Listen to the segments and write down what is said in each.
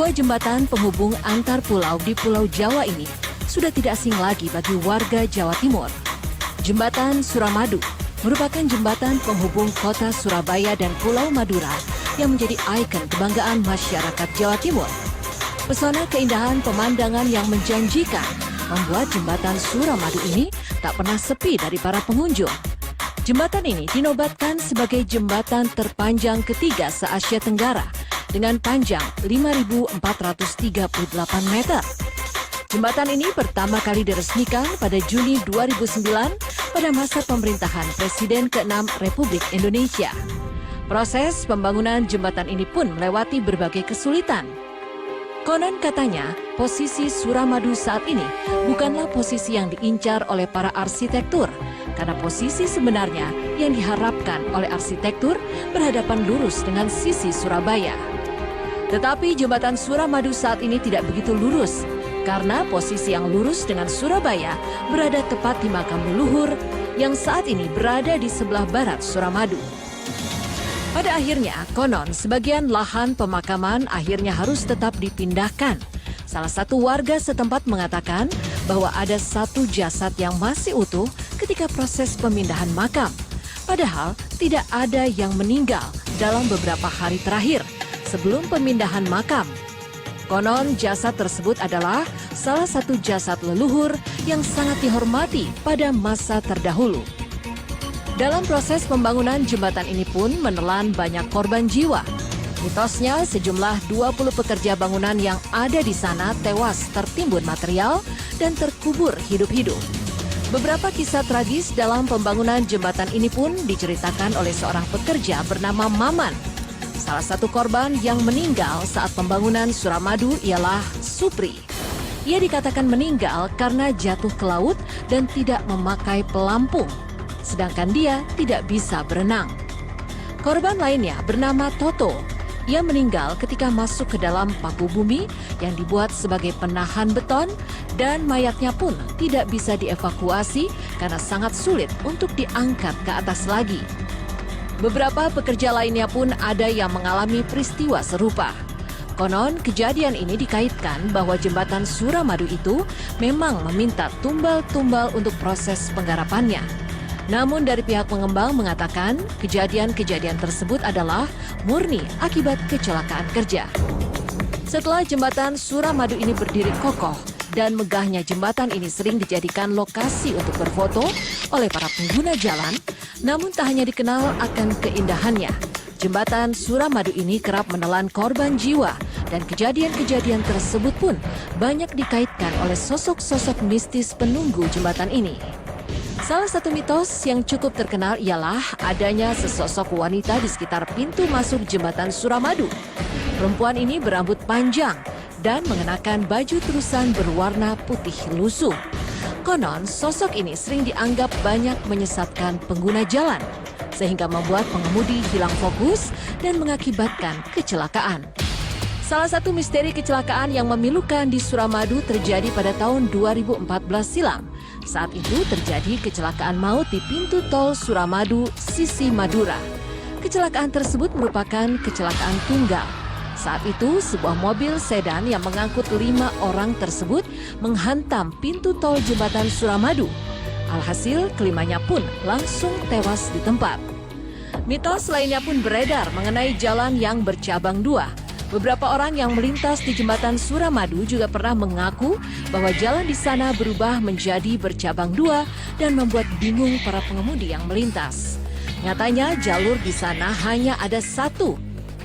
Sebuah jembatan penghubung antar pulau di Pulau Jawa ini sudah tidak asing lagi bagi warga Jawa Timur. Jembatan Suramadu merupakan jembatan penghubung kota Surabaya dan Pulau Madura yang menjadi ikon kebanggaan masyarakat Jawa Timur. Pesona keindahan pemandangan yang menjanjikan membuat jembatan Suramadu ini tak pernah sepi dari para pengunjung. Jembatan ini dinobatkan sebagai jembatan terpanjang ketiga se-Asia Tenggara dengan panjang 5.438 meter. Jembatan ini pertama kali diresmikan pada Juni 2009 pada masa pemerintahan Presiden ke-6 Republik Indonesia. Proses pembangunan jembatan ini pun melewati berbagai kesulitan. Konon katanya, posisi Suramadu saat ini bukanlah posisi yang diincar oleh para arsitektur, karena posisi sebenarnya yang diharapkan oleh arsitektur berhadapan lurus dengan sisi Surabaya. Tetapi jembatan Suramadu saat ini tidak begitu lurus, karena posisi yang lurus dengan Surabaya berada tepat di makam leluhur yang saat ini berada di sebelah barat Suramadu. Pada akhirnya, konon sebagian lahan pemakaman akhirnya harus tetap dipindahkan. Salah satu warga setempat mengatakan bahwa ada satu jasad yang masih utuh ketika proses pemindahan makam. Padahal tidak ada yang meninggal dalam beberapa hari terakhir sebelum pemindahan makam. Konon jasad tersebut adalah salah satu jasad leluhur yang sangat dihormati pada masa terdahulu. Dalam proses pembangunan jembatan ini pun menelan banyak korban jiwa. Mitosnya sejumlah 20 pekerja bangunan yang ada di sana tewas tertimbun material dan terkubur hidup-hidup. Beberapa kisah tragis dalam pembangunan jembatan ini pun diceritakan oleh seorang pekerja bernama Maman. Salah satu korban yang meninggal saat pembangunan Suramadu ialah Supri. Ia dikatakan meninggal karena jatuh ke laut dan tidak memakai pelampung, sedangkan dia tidak bisa berenang. Korban lainnya bernama Toto. Ia meninggal ketika masuk ke dalam paku bumi yang dibuat sebagai penahan beton dan mayatnya pun tidak bisa dievakuasi karena sangat sulit untuk diangkat ke atas lagi. Beberapa pekerja lainnya pun ada yang mengalami peristiwa serupa. Konon, kejadian ini dikaitkan bahwa jembatan Suramadu itu memang meminta tumbal-tumbal untuk proses penggarapannya. Namun dari pihak pengembang mengatakan kejadian-kejadian tersebut adalah murni akibat kecelakaan kerja. Setelah jembatan Suramadu ini berdiri kokoh dan megahnya jembatan ini sering dijadikan lokasi untuk berfoto oleh para pengguna jalan, namun tak hanya dikenal akan keindahannya. Jembatan Suramadu ini kerap menelan korban jiwa dan kejadian-kejadian tersebut pun banyak dikaitkan oleh sosok-sosok mistis penunggu jembatan ini. Salah satu mitos yang cukup terkenal ialah adanya sesosok wanita di sekitar pintu masuk jembatan Suramadu. Perempuan ini berambut panjang dan mengenakan baju terusan berwarna putih lusuh. Konon, sosok ini sering dianggap banyak menyesatkan pengguna jalan, sehingga membuat pengemudi hilang fokus dan mengakibatkan kecelakaan. Salah satu misteri kecelakaan yang memilukan di Suramadu terjadi pada tahun 2014 silam. Saat itu terjadi kecelakaan maut di pintu tol Suramadu, sisi Madura. Kecelakaan tersebut merupakan kecelakaan tunggal. Saat itu, sebuah mobil sedan yang mengangkut 5 orang tersebut menghantam pintu tol jembatan Suramadu. Alhasil, kelimanya pun langsung tewas di tempat. Mitos lainnya pun beredar mengenai jalan yang bercabang dua. Beberapa orang yang melintas di jembatan Suramadu juga pernah mengaku bahwa jalan di sana berubah menjadi bercabang dua dan membuat bingung para pengemudi yang melintas. Nyatanya jalur di sana hanya ada satu.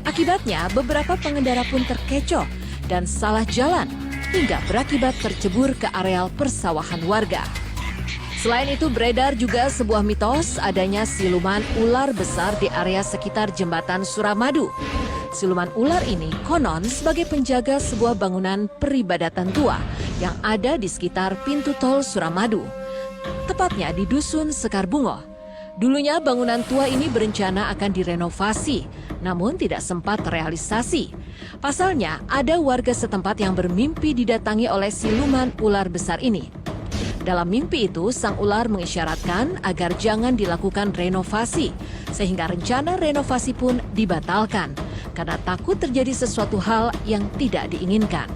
Akibatnya beberapa pengendara pun terkecoh dan salah jalan hingga berakibat tercebur ke areal persawahan warga. Selain itu beredar juga sebuah mitos adanya siluman ular besar di area sekitar jembatan Suramadu. Siluman ular ini konon sebagai penjaga sebuah bangunan peribadatan tua yang ada di sekitar pintu tol Suramadu, tepatnya di Dusun Sekarbungo. Dulunya bangunan tua ini berencana akan direnovasi, namun tidak sempat terrealisasi. Pasalnya, ada warga setempat yang bermimpi didatangi oleh siluman ular besar ini. Dalam mimpi itu, sang ular mengisyaratkan agar jangan dilakukan renovasi, sehingga rencana renovasi pun dibatalkan, karena takut terjadi sesuatu hal yang tidak diinginkan.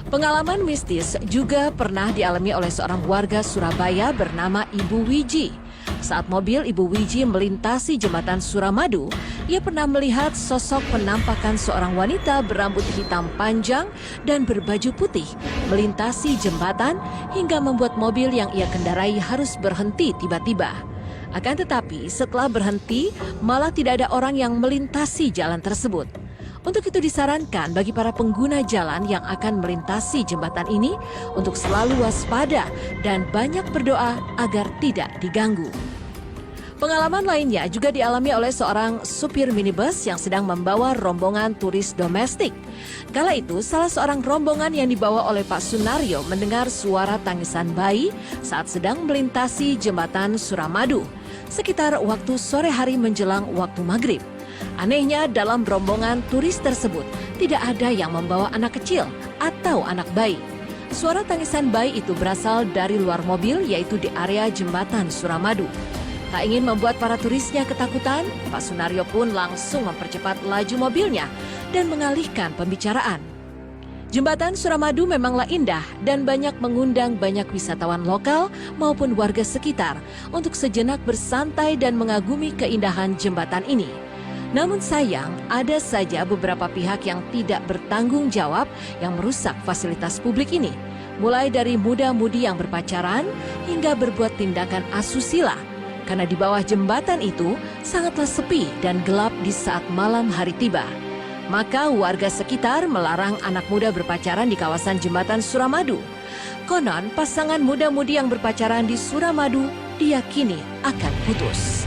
Pengalaman mistis juga pernah dialami oleh seorang warga Surabaya bernama Ibu Wiji. Saat mobil Ibu Wiji melintasi jembatan Suramadu, ia pernah melihat sosok penampakan seorang wanita berambut hitam panjang dan berbaju putih melintasi jembatan hingga membuat mobil yang ia kendarai harus berhenti tiba-tiba. Akan tetapi setelah berhenti, malah tidak ada orang yang melintasi jalan tersebut. Untuk itu disarankan bagi para pengguna jalan yang akan melintasi jembatan ini untuk selalu waspada dan banyak berdoa agar tidak diganggu. Pengalaman lainnya juga dialami oleh seorang supir minibus yang sedang membawa rombongan turis domestik. Kala itu, salah seorang rombongan yang dibawa oleh Pak Sunario mendengar suara tangisan bayi saat sedang melintasi jembatan Suramadu, sekitar waktu sore hari menjelang waktu maghrib. Anehnya, dalam rombongan turis tersebut tidak ada yang membawa anak kecil atau anak bayi. Suara tangisan bayi itu berasal dari luar mobil, yaitu di area jembatan Suramadu. Tak ingin membuat para turisnya ketakutan, Pak Sunario pun langsung mempercepat laju mobilnya dan mengalihkan pembicaraan. Jembatan Suramadu memanglah indah dan banyak mengundang banyak wisatawan lokal maupun warga sekitar untuk sejenak bersantai dan mengagumi keindahan jembatan ini. Namun sayang, ada saja beberapa pihak yang tidak bertanggung jawab yang merusak fasilitas publik ini. Mulai dari muda-mudi yang berpacaran hingga berbuat tindakan asusila. Karena di bawah jembatan itu sangatlah sepi dan gelap di saat malam hari tiba. Maka warga sekitar melarang anak muda berpacaran di kawasan jembatan Suramadu. Konon, pasangan muda-mudi yang berpacaran di Suramadu diyakini akan putus.